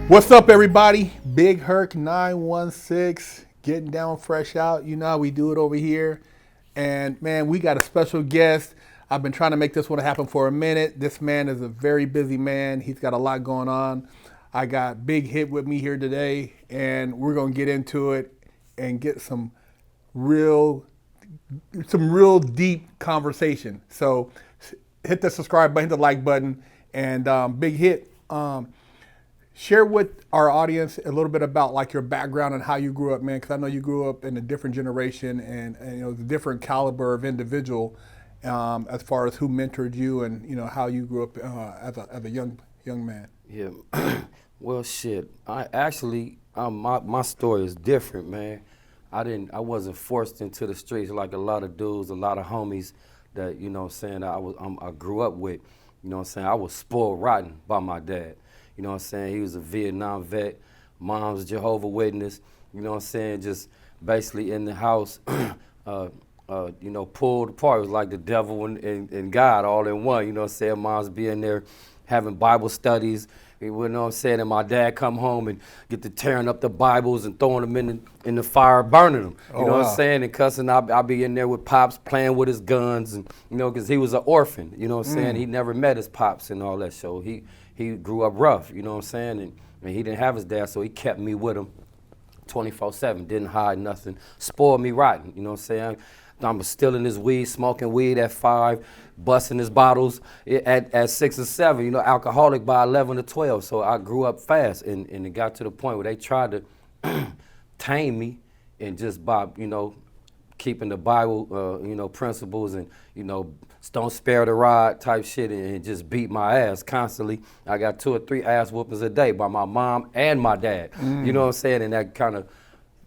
What's up, everybody? Big Herc 916, getting down fresh out. You know how we do it over here. And man, we got a special guest. I've been trying to make this one happen for a minute. This man is a very busy man. He's got a lot going on. I got Big Hit with me here today, and we're gonna get into it and get real, some real deep conversation. So hit the subscribe button, hit the like button, and Big Hit. Share with our audience a little bit about like your background and how you grew up, man. Because I know you grew up in a different generation and you know the different caliber of individual as far as who mentored you and you know how you grew up as a young man. Yeah, well, shit. I actually, my story is different, man. I wasn't forced into the streets like a lot of dudes, a lot of homies that you know what I'm saying I grew up with. You know what I'm saying I was spoiled rotten by my dad. You know what I'm saying? He was a Vietnam vet, mom's a Jehovah's Witness, you know what I'm saying? Just basically in the house, you know, pulled apart. It was like the devil and God all in one, you know what I'm saying? Mom's being there having Bible studies, you know what I'm saying? And my dad come home and get to tearing up the Bibles and throwing them in the fire, burning them, you know what I'm saying? And cussing, I'll be in there with Pops playing with his guns and, you know, because he was an orphan, you know what I'm saying? He never met his Pops and all that, so he grew up rough, you know what I'm saying? And he didn't have his dad, so he kept me with him 24/7, didn't hide nothing, spoiled me rotten, you know what I'm saying? I'm stealing his weed, smoking weed at 5, busting his bottles at 6 or 7, you know, alcoholic by 11 or 12. So I grew up fast, and it got to the point where they tried to tame me and just by, you know, keeping the Bible, you know, principles and, you know, don't spare the rod type shit and just beat my ass constantly. I got 2 or 3 ass whoopings a day by my mom and my dad. You know what I'm saying? And that kind of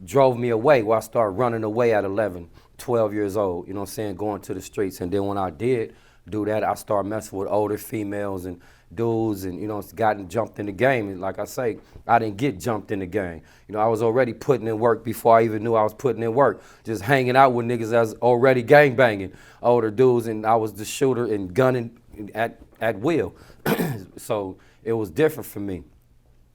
drove me away where I started running away at 11, 12 years old, you know what I'm saying, going to the streets. And then when I did do that, I started messing with older females and dudes and, you know, jumped in the game. And like I say, I didn't get jumped in the game. You know, I was already putting in work before I even knew I was putting in work. Just hanging out with niggas that was already gang banging older dudes, and I was the shooter and gunning at will. So it was different for me.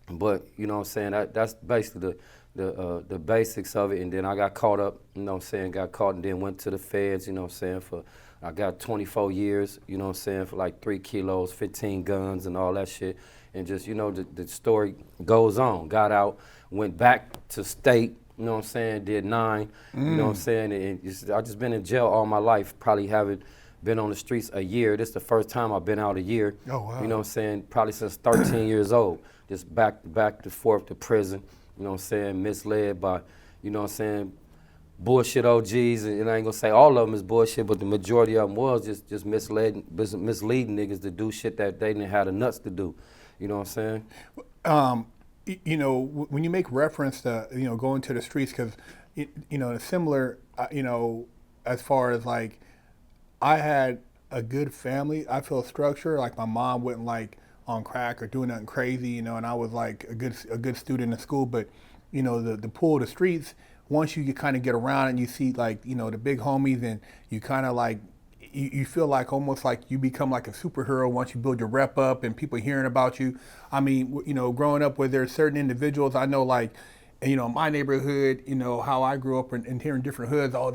But, you know what I'm saying, that's basically the basics of it. And then I got caught up, you know what I'm saying, got caught and then went to the feds, you know what I'm saying, I got 24 years, you know what I'm saying, for like 3 kilos, 15 guns and all that shit. And just, you know, the story goes on. Got out, went back to state, you know what I'm saying, did 9, you know what I'm saying, and I just been in jail all my life, probably haven't been on the streets a year. This is the first time I've been out a year. Oh, wow. You know what I'm saying, probably since 13 years old. Just back and forth to prison, you know what I'm saying, misled by, you know what I'm saying, bullshit OGs, and I ain't gonna say all of them is bullshit, but the majority of them was just misleading niggas to do shit that they didn't have the nuts to do. You know what I'm saying? You know, when you make reference to, you know, going to the streets, because, you know, similar, you know, as far as like, I had a good family. I feel structure. Like my mom wasn't like on crack or doing nothing crazy, you know, and I was like a good student in school. But, you know, the pull of the streets, once you kind of get around and you see like, you know, the big homies and you kind of like, you feel like almost like you become like a superhero once you build your rep up and people hearing about you. I mean, you know, growing up where there's certain individuals I know, like, you know, my neighborhood, you know, how I grew up and here in different hoods, oh,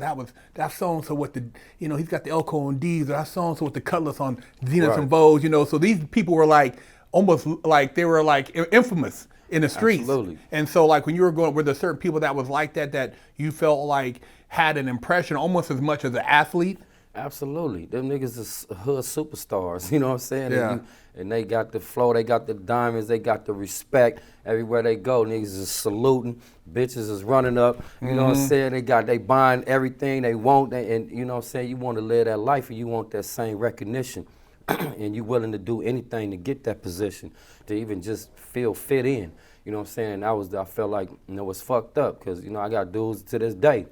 that's so-and-so with the, you know, he's got the Elko on D's, or that's so-and-so with the Cutlass on Zenith and Vogues, you know. So these people were like, almost like they were like infamous in the streets. Absolutely. And so like when you were going, were there certain people that was like that you felt like had an impression almost as much as an athlete? Absolutely. Them niggas is hood superstars, you know what I'm saying? Yeah. And they got the flow, they got the diamonds, they got the respect. Everywhere they go, niggas is saluting, bitches is running up, you know what I'm saying? They buying everything they want, and you know what I'm saying? You want to live that life and you want that same recognition. And you willing to do anything to get that position, to even just feel fit in, you know what I'm saying? And I felt like, you know, it's fucked up, because, you know, I got dudes to this day,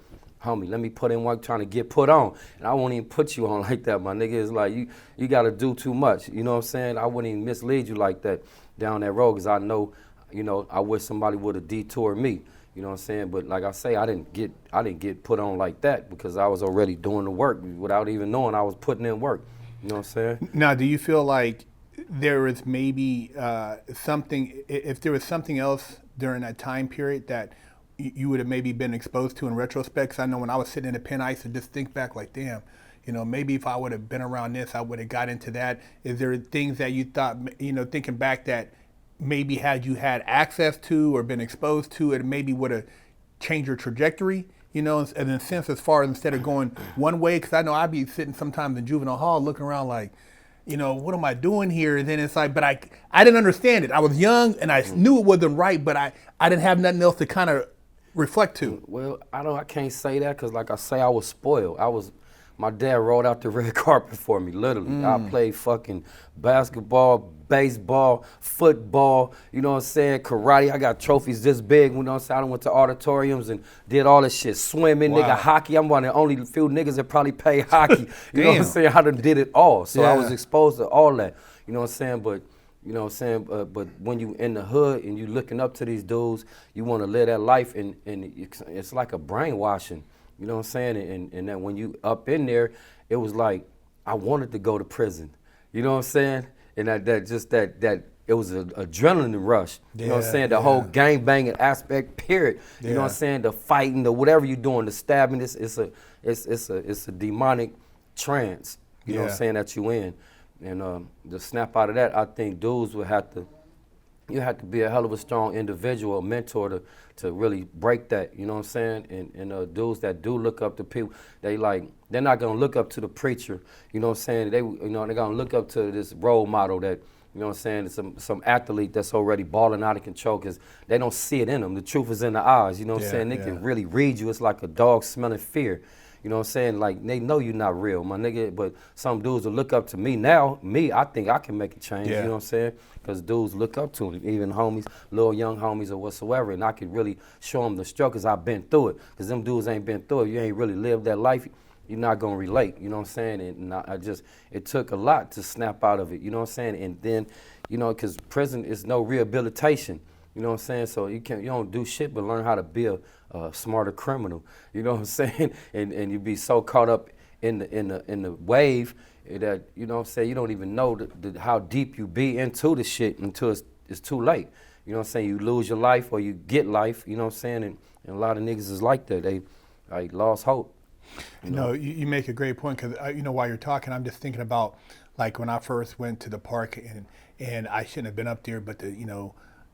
homie, let me put in work trying to get put on. And I won't even put you on like that, my nigga. It's like, you got to do too much. You know what I'm saying? I wouldn't even mislead you like that down that road, because I know, you know, I wish somebody would have detoured me. You know what I'm saying? But like I say, I didn't get put on like that, because I was already doing the work without even knowing I was putting in work. You know what I'm saying? Now, do you feel like there was maybe something, if there was something else during that time period that you would have maybe been exposed to in retrospect. 'Cause I know when I was sitting in the pen, I used to just think back like, damn, maybe if I would have been around this, I would have got into that. Is there things that you thought, thinking back that maybe had you had access to or been exposed to, it maybe would have changed your trajectory? And in a sense, as far as instead of going one way, because I know I'd be sitting sometimes in juvenile hall looking around like, what am I doing here? And then it's like, but I didn't understand it. I was young and I knew it wasn't right, but I didn't have nothing else to kind of reflect to. Well, I can't say that because, like I say, I was spoiled. My dad rolled out the red carpet for me, literally. I played fucking basketball, baseball, football, you know what I'm saying, karate. I got trophies this big, you know what I'm saying. I went to auditoriums and did all this shit. Swimming, Wow. nigga, hockey. I'm one of the only few niggas that probably play hockey. You know what I'm saying? I done did it all. So I was exposed to all that. You know what I'm saying? But you know what I'm saying? But when you in the hood and you looking up to these dudes, you want to live that life, and it's like a brainwashing. You know what I'm saying? And that when you up in there, it was like I wanted to go to prison. You know what I'm saying? And that it was an adrenaline rush. You know what I'm saying? The whole gang banging aspect, period. You know what I'm saying? The fighting, the whatever you're doing, the stabbing. It's a demonic trance. You know what I'm saying, that you in. And to snap out of that, I think dudes would have to. You have to be a hell of a strong individual, a mentor to really break that, you know what I'm saying? And dudes that do look up to people, they're not gonna look up to the preacher, you know what I'm saying? They're gonna look up to this role model that, you know what I'm saying, some athlete that's already balling out of control because they don't see it in them. The truth is in the eyes, you know what I'm saying? They can really read you. It's like a dog smelling fear. You know what I'm saying? Like, they know you're not real, my nigga, but some dudes will look up to me now. I think I can make a change, you know what I'm saying? Because dudes look up to me, even homies, little young homies or whatsoever, and I can really show them the struggles I've been through it. Because them dudes ain't been through it. You ain't really lived that life, you're not going to relate, you know what I'm saying? And it took a lot to snap out of it, you know what I'm saying? And then, because prison is no rehabilitation. You know what I'm saying? So you don't do shit but learn how to be a smarter criminal. You know what I'm saying? And you be so caught up in the wave that, you know what I'm saying, you don't even know how deep you be into the shit until it's too late. You know what I'm saying? You lose your life or you get life, you know what I'm saying? And a lot of niggas is like that. They lost hope. You make a great point because, while you're talking, I'm just thinking about, like, when I first went to the park and I shouldn't have been up there, but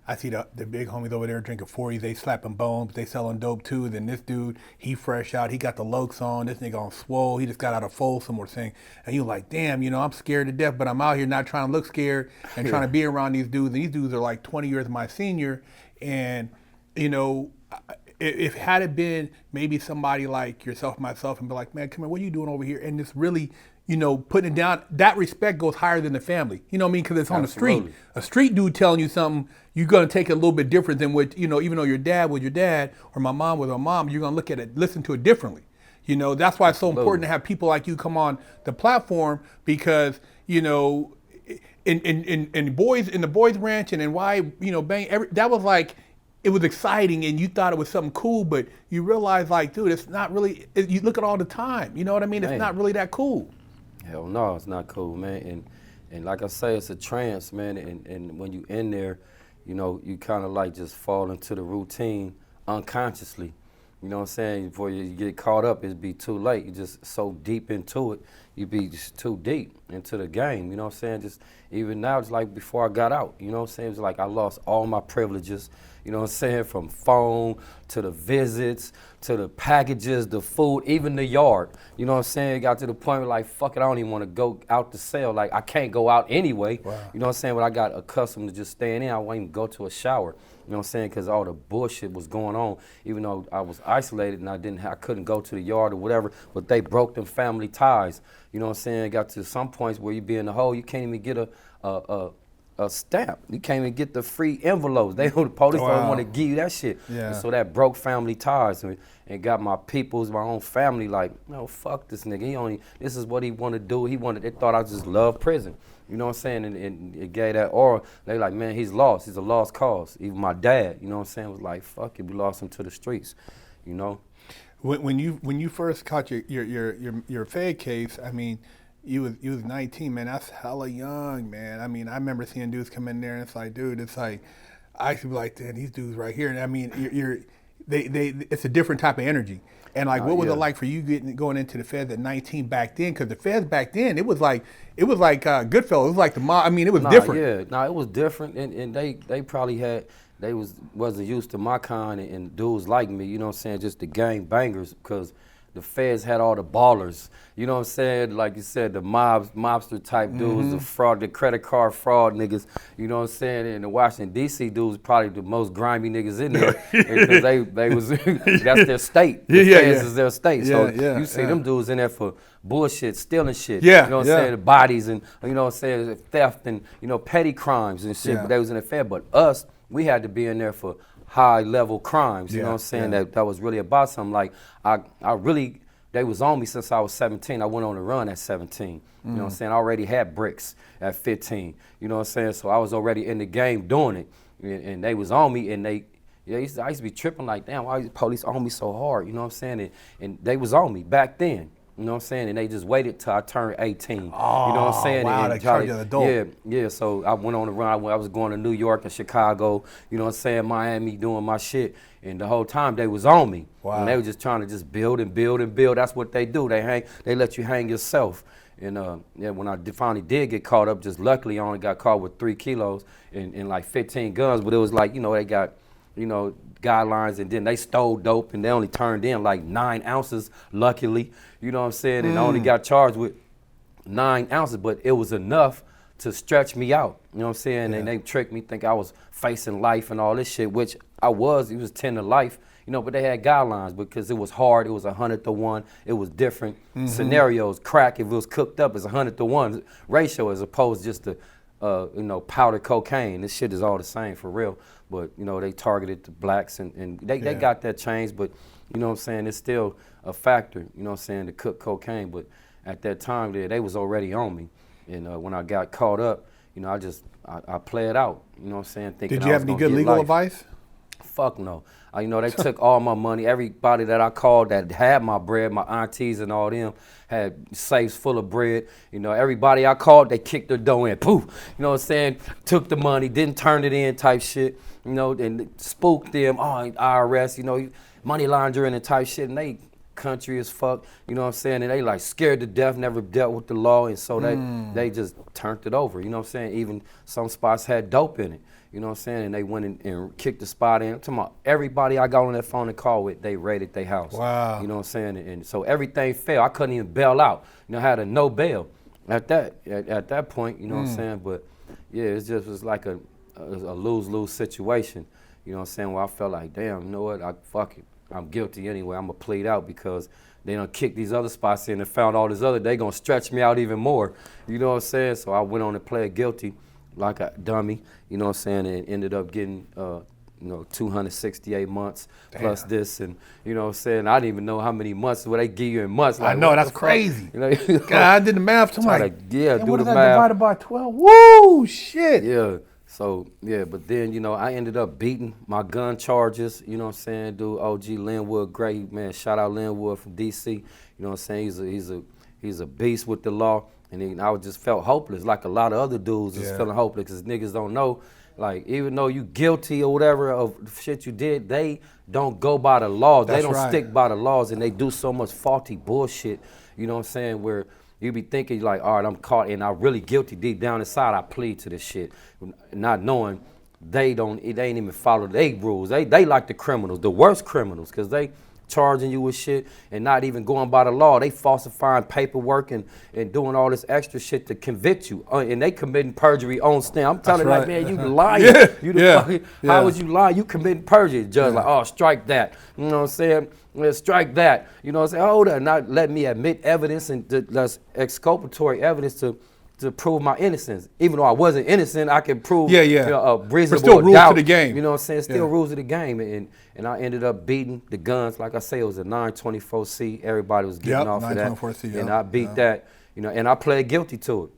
I see the big homies over there drinking 40s, they slapping bones, they selling dope too. Then this dude, he fresh out, he got the lokes on, this nigga on swole, he just got out of Folsom or thing. And you like, damn, I'm scared to death, but I'm out here not trying to look scared and trying to be around these dudes. And these dudes are like 20 years my senior. And, if had it been maybe somebody like yourself, myself, and be like, man, come here, what are you doing over here? And just really, putting it down, that respect goes higher than the family. You know what I mean? Because it's on the street. A street dude telling you something, you're going to take it a little bit different than what, even though your dad was your dad or my mom was my mom, you're going to look at it, listen to it differently. That's why it's so important to have people like you come on the platform because, in the boys ranch and in why, bang, that was like, it was exciting and you thought it was something cool, but you realize like, dude, it's not really, you look at all the time, you know what I mean? Man. It's not really that cool. Hell no, it's not cool, man. And like I say, it's a trance, man. And when you in there, you kind of like just fall into the routine unconsciously. You know what I'm saying? Before you get caught up, it'd be too late. You're just so deep into it. You be just too deep into the game. You know what I'm saying? Just even now, it's like before I got out. You know what I'm saying? It's like I lost all my privileges. You know what I'm saying? From phone to the visits to the packages, the food, even the yard. You know what I'm saying? It got to the point where like, fuck it, I don't even want to go out to sell. Like, I can't go out anyway. Wow. You know what I'm saying? But I got accustomed to just staying in. I wouldn't even go to a shower. You know what I'm saying? Because all the bullshit was going on. Even though I was isolated and I couldn't go to the yard or whatever, but they broke them family ties. You know what I'm saying? It got to some points where you be in the hole, you can't even get a stamp. You can't even get the free envelopes. The police don't want to give you that shit. Yeah. And so that broke family ties and got my peoples, my own family like, no, fuck this nigga. This is what he want to do. They thought I just loved prison. You know what I'm saying? And it gave that aura. They like, man, he's lost. He's a lost cause. Even my dad, you know what I'm saying, was like, fuck it, we lost him to the streets, When you first caught your Fed case, I mean, you was 19, man. That's hella young, man. I mean, I remember seeing dudes come in there, and it's like, dude, it's like, I used to be like, damn, these dudes right here. And I mean, it's a different type of energy. And like, what was Yeah. it like for you going into the Feds at 19 back then? Because the Feds back then, it was like Goodfellas. It was like the mob. I mean, it was different. Yeah, it was different, and they probably wasn't used to my kind and dudes like me, you know what I'm saying, just the gang bangers, because the Feds had all the ballers, you know what I'm saying, like you said, the mobster type dudes, the fraud, the credit card fraud niggas, you know what I'm saying, and the Washington D.C. dudes probably the most grimy niggas in there, because they was that's their state. The Feds is their state, so you see them dudes in there for bullshit, stealing shit, you know what I'm saying, the bodies and, you know what I'm saying, theft and, you know, petty crimes and shit, but they was in the Fed, but us, we had to be in there for high level crimes, you know what I'm saying, that was really about something. Like, they was on me since I was 17. I went on a run at 17, you know what I'm saying, I already had bricks at 15, you know what I'm saying, so I was already in the game doing it, and they was on me, and I used to be tripping like, damn, why the police on me so hard, you know what I'm saying, and they was on me back then. You know what I'm saying? And they just waited till I turned 18. You know what I'm saying? Wow, they charged you as an adult. Yeah. So I went on the run. I was going to New York and Chicago, you know what I'm saying, Miami, doing my shit. And the whole time they was on me. Wow. And they were just trying to just build and build and build. That's what they do. They let you hang yourself. And when I finally did get caught up, just luckily I only got caught with 3 kilos and like 15 guns. But it was like, you know, they got, you know, guidelines, and then they stole dope, and they only turned in like 9 ounces, luckily, you know what I'm saying, and I only got charged with 9 ounces, but it was enough to stretch me out, you know what I'm saying, and they tricked me, think I was facing life and all this shit, which I was. It was 10 to life, you know, but they had guidelines because it was hard. It was 100 to 1. It was different scenarios. Crack, if it was cooked up, it's 100 to 1 ratio as opposed to just the you know, powder cocaine. This shit is all the same for real. But, you know, they targeted the blacks and they got that changed, but, you know what I'm saying, it's still a factor, you know what I'm saying, to cook cocaine. But at that time, they was already on me. And when I got caught up, you know, I played out, you know what I'm saying, thinking Did you have any good legal advice? Fuck no. You know, they took all my money. Everybody that I called that had my bread, my aunties and all them, had safes full of bread. You know, everybody I called, they kicked their dough in. Poof. You know what I'm saying? Took the money, didn't turn it in type shit. You know, and spooked them. Oh, IRS, you know, money laundering and type shit. And they country as fuck. You know what I'm saying? And they like scared to death, never dealt with the law. And so they just turned it over. You know what I'm saying? Even some spots had dope in it. You know what I'm saying? And they went in and kicked the spot in. I'm talking about everybody I got on that phone and called with, they raided their house. Wow. You know what I'm saying? And so everything fell. I couldn't even bail out. You know, I had a no bail at that point, you know what I'm saying? But yeah, it just was like a lose-lose situation. You know what I'm saying? Where I felt like, damn, you know what? Fuck it. I'm guilty anyway. I'm going to plead out because they done kicked these other spots in and found all this other. They going to stretch me out even more. You know what I'm saying? So I went on and pled guilty like a dummy, you know what I'm saying, and ended up getting, you know, 268 months plus this, and you know what I'm saying, I didn't even know how many months, what they give you in months. Like, I know, that's crazy. You know, God, I did the math. I'm like, yeah, do what the is that math. divided by 12? Woo, shit. Yeah, so, yeah, but then, you know, I ended up beating my gun charges, you know what I'm saying, dude, OG Linwood, great, man, shout out Linwood from D.C., you know what I'm saying, he's a beast with the law. And then I just felt hopeless, like a lot of other dudes just feeling hopeless because niggas don't know, like, even though you guilty or whatever of shit you did, they don't go by the laws. They don't stick by the laws, and they do so much faulty bullshit, you know what I'm saying, where you be thinking like, all right, I'm caught and I'm really guilty. Deep down inside, I plead to this shit, not knowing they ain't even follow their rules. They like the criminals, the worst criminals, because they charging you with shit and not even going by the law. They falsifying paperwork and doing all this extra shit to convict you. And they committing perjury on stand. I'm telling you, like, man, you lying. How was you lying? You committing perjury. The judge like, oh, strike that. You know what I'm saying? Strike that. You know what I'm saying? Hold on. Not let me admit evidence and that's exculpatory evidence to prove my innocence. Even though I wasn't innocent, I can prove you know, a reasonable still rules doubt. To the game. You know what I'm saying? Still rules of the game. And I ended up beating the guns. Like I say, it was a 924C. Everybody was getting off of that. And I beat that, you know, and I pled guilty to it.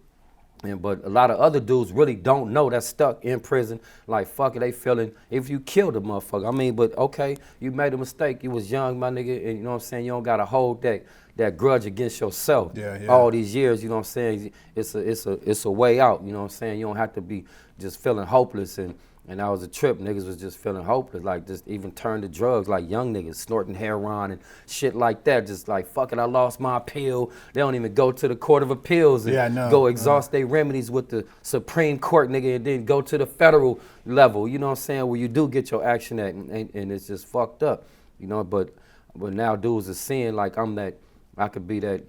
But a lot of other dudes really don't know, that's stuck in prison. Like, fuck it, they feeling if you killed a motherfucker. I mean, but okay, you made a mistake. You was young, my nigga, and you know what I'm saying? You don't gotta hold that grudge against yourself. Yeah, yeah. All these years, you know what I'm saying? It's a way out, you know what I'm saying? You don't have to be just feeling hopeless and that was a trip. Niggas was just feeling hopeless, like just even turn to drugs, like young niggas snorting heroin and shit like that. Just like, fuck it, I lost my appeal. They don't even go to the Court of Appeals and go exhaust their remedies with the Supreme Court, nigga, and then go to the federal level, you know what I'm saying, where you do get your action at, and it's just fucked up, you know, but now dudes are seeing like I could be that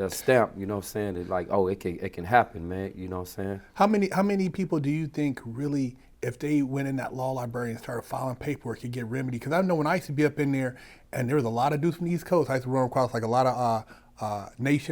stamp, you know what I'm saying? That like, oh, it can happen, man, you know what I'm saying? How many people do you think really, if they went in that law library and started filing paperwork, could get remedy? Because I know when I used to be up in there, and there was a lot of dudes from the East Coast. I used to run across like a lot of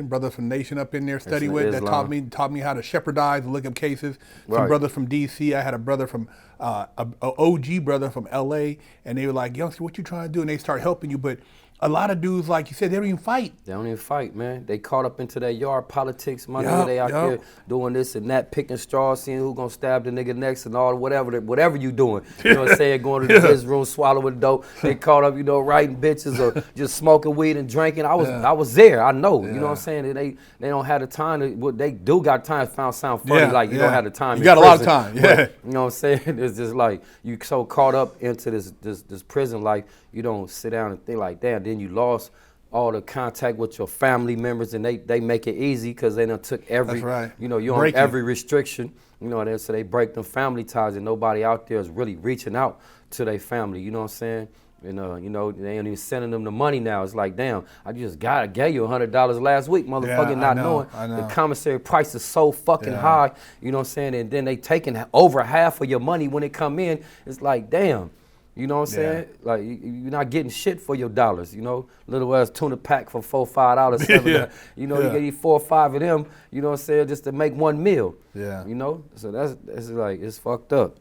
brothers from Nation up in there study with that taught me how to shepherdize and look up cases. Some brothers from D.C. I had a brother from a OG brother from L.A. and they were like, youngster, what you trying to do? And they start helping you, but a lot of dudes, like you said, they don't even fight. They don't even fight, man. They caught up into their yard politics, my nigga. They out there doing this and that, picking straws, seeing who gonna stab the nigga next and all whatever you doing. You know what I'm saying? Going to the business room, swallowing dope. They caught up, you know, writing bitches or just smoking weed and drinking. I was there. I know. You know what I'm saying? They don't have the time to. What they do got time. Sound funny. Like you don't have the time. You got a lot of time. Yeah. But, you know what I'm saying? It's just like you so caught up into this prison life. You don't sit down and think like that. Then you lost all the contact with your family members, and they make it easy because they done took every, you know, you on every restriction, you know, so they break them family ties, and nobody out there is really reaching out to their family, you know what I'm saying? And you know, they ain't even sending them the money now. It's like, damn, I just gave you $100 last week, motherfucker, not knowing the commissary price is so fucking high, you know what I'm saying? And then they taking over half of your money when it come in. It's like, damn. You know what I'm saying? Like, you're not getting shit for your dollars, you know? Little ass tuna pack for $4, $5, $7. You know, you get 4 or 5 of them, you know what I'm saying, just to make one meal. Yeah. You know? So that's like, it's fucked up.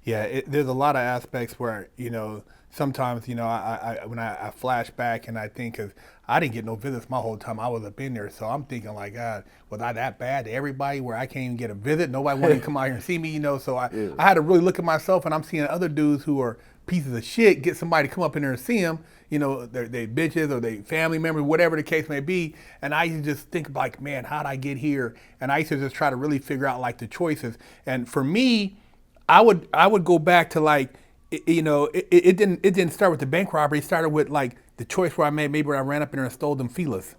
Yeah, there's a lot of aspects where, you know, sometimes, you know, when I flash back and I think, because I didn't get no visits my whole time I was up in there, so I'm thinking like, God, was I that bad to everybody where I can't even get a visit? Nobody wanted to come out here and see me, you know, so I had to really look at myself, and I'm seeing other dudes who are pieces of shit get somebody to come up in there and see them, you know, they bitches or they family members, whatever the case may be, and I used to just think like, man, how'd I get here? And I used to just try to really figure out like the choices, and for me, I would go back to like, you know, it didn't start with the bank robbery. It started with like the choice where I made, maybe where I ran up in there and stole them feelers.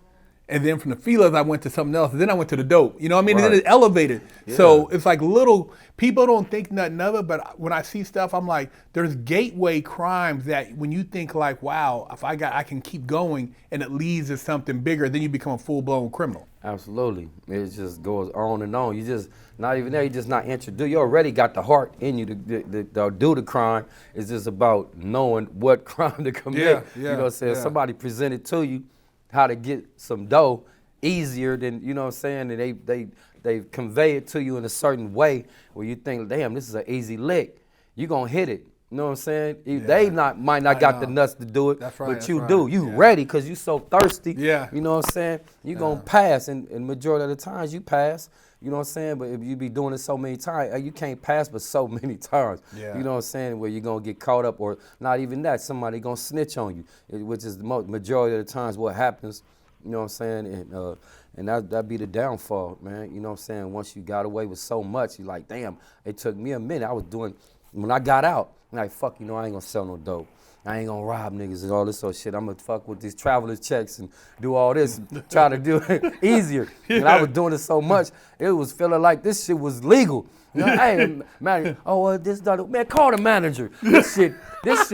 And then from the feelers, I went to something else. And then I went to the dope. You know what I mean? And then it elevated. Yeah. So it's like little, people don't think nothing of it, but when I see stuff, I'm like, there's gateway crimes that when you think like, wow, if I can keep going and it leads to something bigger, then you become a full-blown criminal. Absolutely. It just goes on and on. You just, not even there, you just not introduced. You already got the heart in you to do the crime. It's just about knowing what crime to commit. You know what I'm saying? Somebody presented to you how to get some dough easier than, you know what I'm saying, and they convey it to you in a certain way where you think, damn, this is an easy lick. You gonna hit it. You know what I'm saying? They might not got the nuts to do it, but you do. You ready because you so thirsty. You know what I'm saying? You gonna pass, and majority of the times you pass. You know what I'm saying? But if you be doing it so many times, you can't pass but so many times. You know what I'm saying? Where you're going to get caught up, or not even that, somebody going to snitch on you, which is the majority of the times what happens. You know what I'm saying? And that be the downfall, man. You know what I'm saying? Once you got away with so much, you're like, damn, it took me a minute. I was doing, when I got out, I'm like, fuck, you know, I ain't going to sell no dope. I ain't gonna rob niggas and all this sort of shit. I'm gonna fuck with these traveler's checks and do all this and try to do it easier. And I was doing it so much, it was feeling like this shit was legal. You know, hey, man, man, call the manager. This shit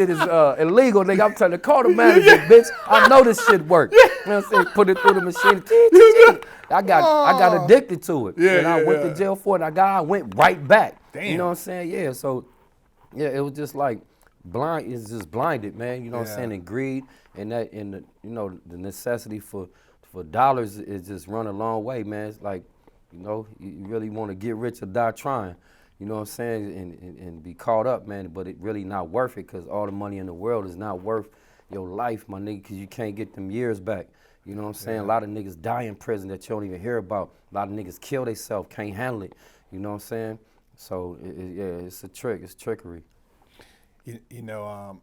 is illegal, nigga. I'm trying to call the manager, bitch. I know this shit work. You know what I'm saying? Put it through the machine. I got addicted to it. And I went to jail for it, and I went right back. Damn. You know what I'm saying? Yeah, so, yeah, it was just like, is just blinded, man. You know what I'm saying? And greed and that, and the, you know, the necessity for dollars is just run a long way, man. It's like, you know, you really want to get rich or die trying. You know what I'm saying? And be caught up, man. But it really not worth it, because all the money in the world is not worth your life, my nigga, because you can't get them years back. You know what I'm saying? A lot of niggas die in prison that you don't even hear about. A lot of niggas kill themselves, can't handle it. You know what I'm saying? So, yeah, it's a trick. It's trickery. You know,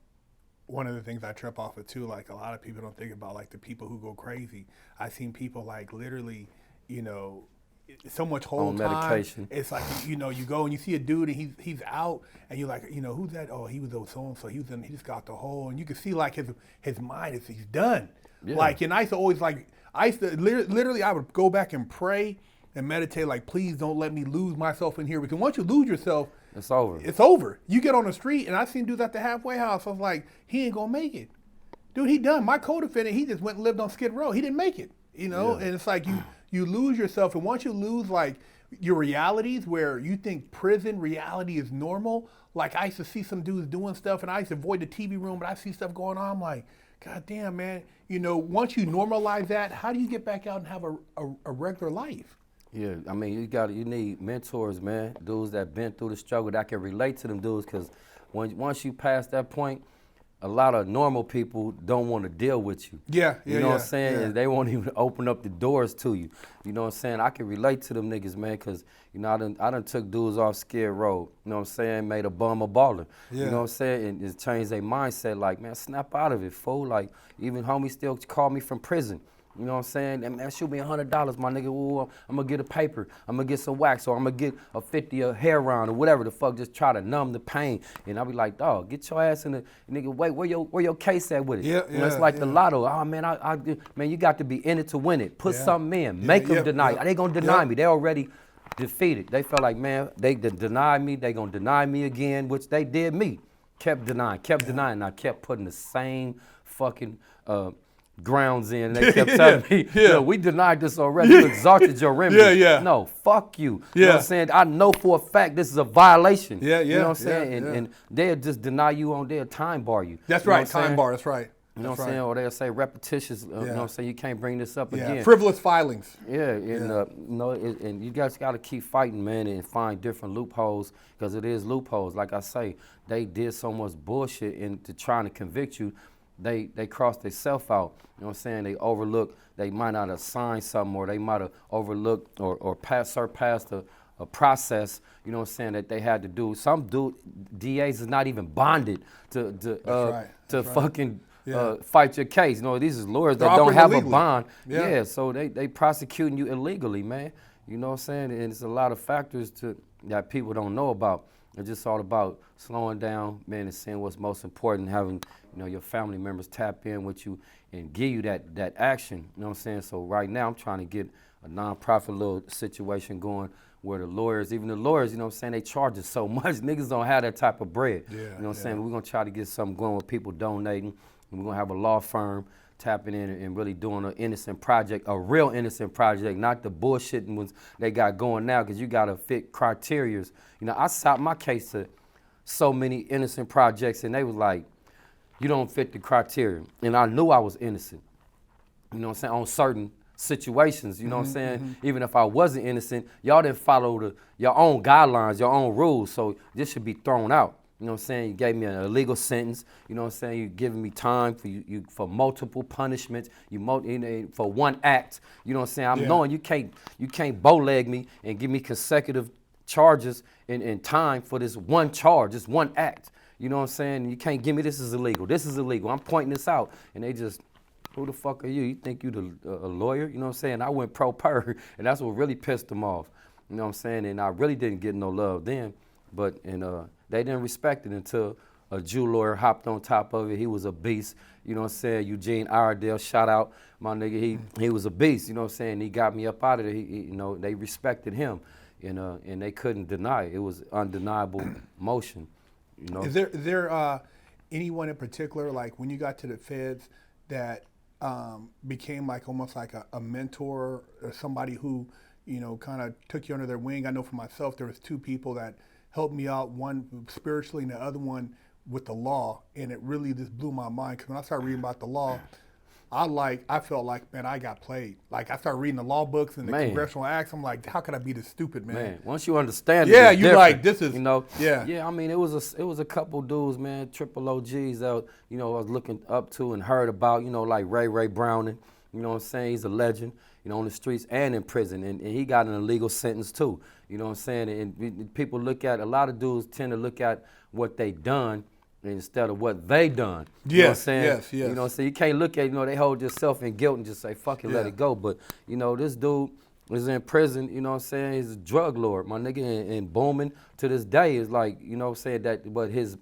one of the things I trip off of too, like a lot of people don't think about like the people who go crazy. I've seen people like literally, you know, so much whole On time. medication. It's like, you know, you go and you see a dude and he's out and you're like, you know, who's that? Oh, he was so and so. He just got the hole, and you can see like his mind is he's done. Yeah. Like, and I used to always like literally I would go back and pray and meditate like, please don't let me lose myself in here, because once you lose yourself, It's over. it's over. You get on the street, and I seen dudes at the halfway house. I was like, he ain't gonna make it, dude. He done. My co-defendant, he just went and lived on Skid Row. He didn't make it, you know. Yeah. And it's like you lose yourself, and once you lose like your realities, where you think prison reality is normal. Like I used to see some dudes doing stuff, and I used to avoid the TV room, but I see stuff going on. I'm like, God damn, man. You know, once you normalize that, how do you get back out and have a regular life? Yeah, I mean, you need mentors, man. Dudes that been through the struggle that can relate to them dudes, because once you pass that point, a lot of normal people don't want to deal with you. Yeah, You know what I'm saying? And they won't even open up the doors to you. You know what I'm saying? I can relate to them niggas, man, because, you know, I done took dudes off Skid Row, you know what I'm saying, made a bum a baller. Yeah. You know what I'm saying? And it's changed their mindset, like, man, snap out of it, fool. Like, even homies still call me from prison. You know what I'm saying? And man, shoot me $100, my nigga. Ooh, I'm gonna get a paper. I'm gonna get some wax, or I'm gonna get a 50 a hair round, or whatever the fuck. Just try to numb the pain. And I'll be like, dog, get your ass in the nigga. Wait, where your case at with it? Yeah, You know, it's like the lotto. Oh man, man, you got to be in it to win it. Put something in. Make them deny. They gonna deny me. They already defeated. They felt like, man, they denied me. They gonna deny me again, which they did me. Kept denying. And I kept putting the same fucking grounds in, and they kept telling me, yeah, we denied this already. You exalted your remedy. No, fuck you. You know what I'm saying? I know for a fact this is a violation. You know what I'm saying? And they'll just deny you they'll time bar you. That's you know right, time bar, that's right. You know what I'm saying? Or they'll say repetitious, you know what I'm saying? You can't bring this up again. Frivolous filings. And you know, and you guys got to keep fighting, man, and find different loopholes, because it is loopholes. Like I say, they did so much bullshit into trying to convict you. They crossed themselves out. You know what I'm saying? They overlooked. They might not have signed something, or they might have overlooked or surpassed a process. You know what I'm saying, that they had to do. Some DAs is not even bonded to fucking fight your case. You know, these is lawyers that don't have illegally. A bond. So they prosecuting you illegally, man. You know what I'm saying? And it's a lot of factors that people don't know about. It's just all about slowing down, man, and seeing what's most important, having, you know, your family members tap in with you and give you that action. You know what I'm saying? So right now I'm trying to get a nonprofit little situation going where the lawyers, even the lawyers, you know what I'm saying, they charge us so much. Niggas don't have that type of bread. You know what I'm saying? We're going to try to get something going with people donating. And we're going to have a law firm tapping in and really doing an innocent project, a real innocent project, not the bullshitting ones they got going now, because you got to fit criterias. You know, I sought my case to so many innocent projects, and they was like, you don't fit the criteria. And I knew I was innocent, you know what I'm saying, on certain situations, you know what I'm saying? Even if I wasn't innocent, y'all didn't follow your own guidelines, your own rules, so this should be thrown out. You know what I'm saying? You gave me an illegal sentence. You know what I'm saying? You're giving me time for multiple punishments. For one act. You know what I'm saying? I'm knowing you can't bowleg me and give me consecutive charges in time for this one charge, this one act. You know what I'm saying? You can't give me this is illegal. This is illegal. I'm pointing this out, and they just, who the fuck are you? You think you a lawyer? You know what I'm saying? I went pro per, and that's what really pissed them off. You know what I'm saying? And I really didn't get no love then, but they didn't respect it until a Jew lawyer hopped on top of it. He was a beast. You know what I'm saying? Eugene Iredale, shout out, my nigga. He was a beast. You know what I'm saying? He got me up out of there. You know, they respected him, and they couldn't deny it. It was undeniable motion. You know. Is there anyone in particular, like when you got to the feds, that became like almost like a mentor or somebody who, you know, kind of took you under their wing? I know for myself, there was two people that helped me out, one spiritually and the other one with the law, and it really just blew my mind, because when I started reading about the law, I felt like, man, I got played. Like, I started reading the law books and the congressional acts. I'm like, how could I be this stupid, man? Once you understand it, you're different. like, this is, you know, yeah. I mean, it was a couple dudes, man, triple OGs that, you know, I was looking up to and heard about, you know, like Ray Browning. You know what I'm saying? He's a legend, you know, on the streets and in prison. And he got an illegal sentence too. You know what I'm saying? And people look at, a lot of dudes tend to look at what they done instead of what they done. You know what I'm Yes, saying? yes, yes. You know, so you can't look at, you know, they hold yourself in guilt and just say, fuck it, let Yeah. it go. But, you know, this dude is in prison, you know what I'm saying? He's a drug lord, my nigga, and booming to this day is like, you know what I'm saying, that, but his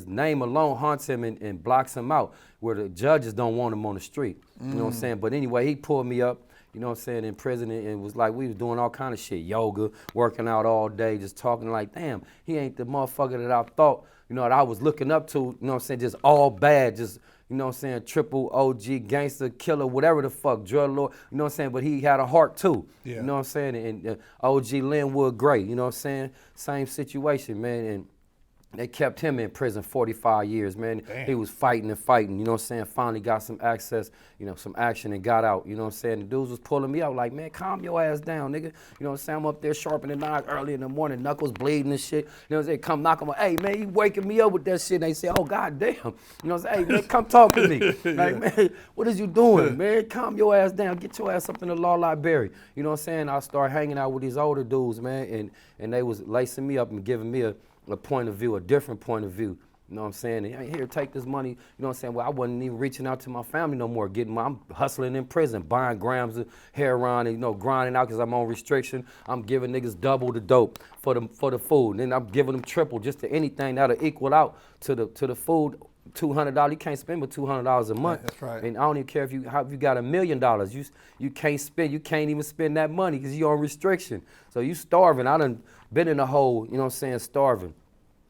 name alone haunts him and blocks him out where the judges don't want him on the street. You know what I'm saying? But anyway, he pulled me up, you know what I'm saying, in prison and was like, we was doing all kind of shit, yoga, working out all day, just talking like, damn, he ain't the motherfucker that I thought, you know, that I was looking up to, you know what I'm saying, just all bad, just, you know what I'm saying, triple OG, gangster, killer, whatever the fuck, drug lord, you know what I'm saying, but he had a heart too, Yeah. you know what I'm saying, and OG Linwood Gray, you know what I'm saying, same situation, man, and they kept him in prison 45 years, man. Damn. He was fighting and fighting, you know what I'm saying? Finally got some access, you know, some action and got out, you know what I'm saying? The dudes was pulling me out like, man, calm your ass down, nigga. You know what I'm saying? I'm up there sharpening knives early in the morning, knuckles bleeding and shit. You know what I'm saying? Come knock on my, hey, man, you waking me up with that shit. And they say, oh, goddamn. You know what I'm saying? Hey, man, come talk to me. Like, man, what is you doing, man? Calm your ass down. Get your ass up in the law library. You know what I'm saying? I started hanging out with these older dudes, man, and they was lacing me up and giving me a point of view, a different point of view. You know what I'm saying? And, here, take this money. You know what I'm saying? Well, I wasn't even reaching out to my family no more. I'm hustling in prison, buying grams of heroin and, you know, grinding out because I'm on restriction. I'm giving niggas double the dope for the food. And then I'm giving them triple just to anything that'll equal out to the food. $200. You can't spend but $200 a month. That's right. And I don't even care if you got $1 million. You can't spend. You can't even spend that money because you're on restriction. So you starving. I done been in a hole. You know what I'm saying? Starving.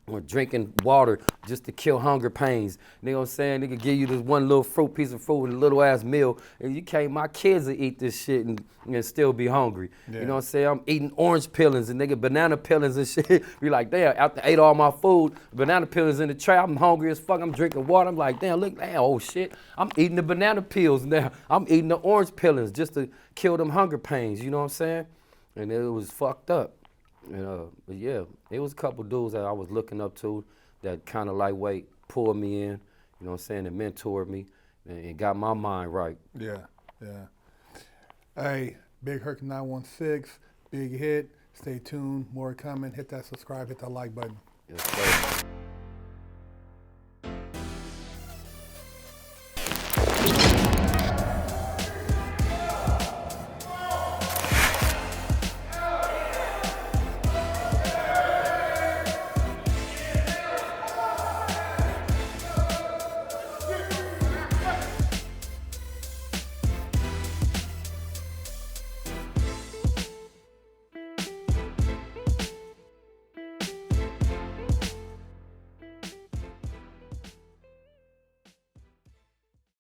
Or drinking water just to kill hunger pains. You know what I'm saying? They could give you this one little piece of fruit and a little ass meal, and you can't, my kids will eat this shit and still be hungry. Yeah. You know what I'm saying? I'm eating orange peelings and nigga banana peelings and shit. Be like, damn, after I ate all my food, banana peelings in the tray, I'm hungry as fuck, I'm drinking water. I'm like, damn, look, damn, oh shit, I'm eating the banana peels now. I'm eating the orange peelings just to kill them hunger pains, you know what I'm saying? And it was fucked up. But yeah, it was a couple dudes that I was looking up to that kind of lightweight pulled me in, you know what I'm saying, and mentored me and got my mind right. Yeah, yeah. Hey, Big Herc 916, big hit. Stay tuned, more coming. Hit that subscribe, hit that like button. Yes, sir.